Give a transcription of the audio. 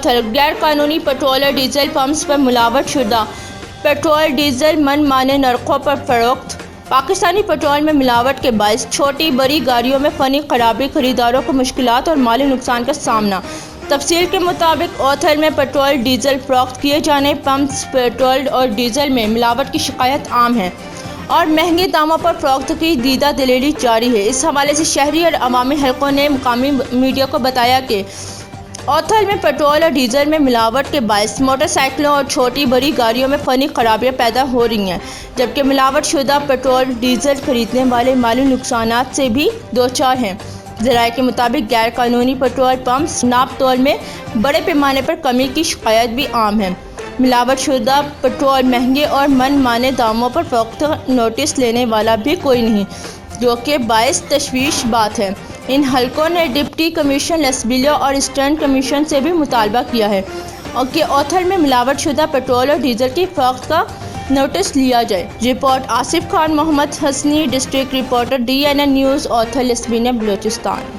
اوتھل غیر قانونی پیٹرول اور ڈیزل پمپس پر ملاوٹ شدہ پیٹرول ڈیزل من مانے نرخوں پر فروخت۔ پاکستانی پیٹرول میں ملاوٹ کے باعث چھوٹی بڑی گاڑیوں میں فنی خرابی، خریداروں کو مشکلات اور مالی نقصان کا سامنا۔ تفصیل کے مطابق اوتھل میں پیٹرول ڈیزل فروخت کیے جانے پمپس پیٹرول اور ڈیزل میں ملاوٹ کی شکایت عام ہے اور مہنگے داموں پر فروخت کی دیدہ دلیلی جاری ہے۔ اس حوالے سے شہری اور عوامی حلقوں نے مقامی میڈیا کو بتایا کہ اوتھل میں پیٹرول اور ڈیزل میں ملاوٹ کے باعث موٹر سائیکلوں اور چھوٹی بڑی گاڑیوں میں فنی خرابیاں پیدا ہو رہی ہیں، جبکہ ملاوٹ شدہ پیٹرول ڈیزل خریدنے والے مالی نقصانات سے بھی دوچار ہیں۔ ذرائع کے مطابق غیر قانونی پیٹرول پمپس ناپ تول میں بڑے پیمانے پر کمی کی شکایت بھی عام ہے۔ ملاوٹ شدہ پیٹرول مہنگے اور من مانے داموں پر فروخت نوٹس لینے والا بھی کوئی نہیں، جو کہ باعث تشویش بات ہے۔ ان حلقوں نے ڈپٹی کمشنر اسمبلیوں اور اسسٹنٹ کمشنر سے بھی مطالبہ کیا ہے کہ اوتھل میں ملاوٹ شدہ پیٹرول اور ڈیزل کی فروخت کا نوٹس لیا جائے۔ Report Asif Khan Muhammad Hasni, district reporter DNN news, Uthal assembly Balochistan.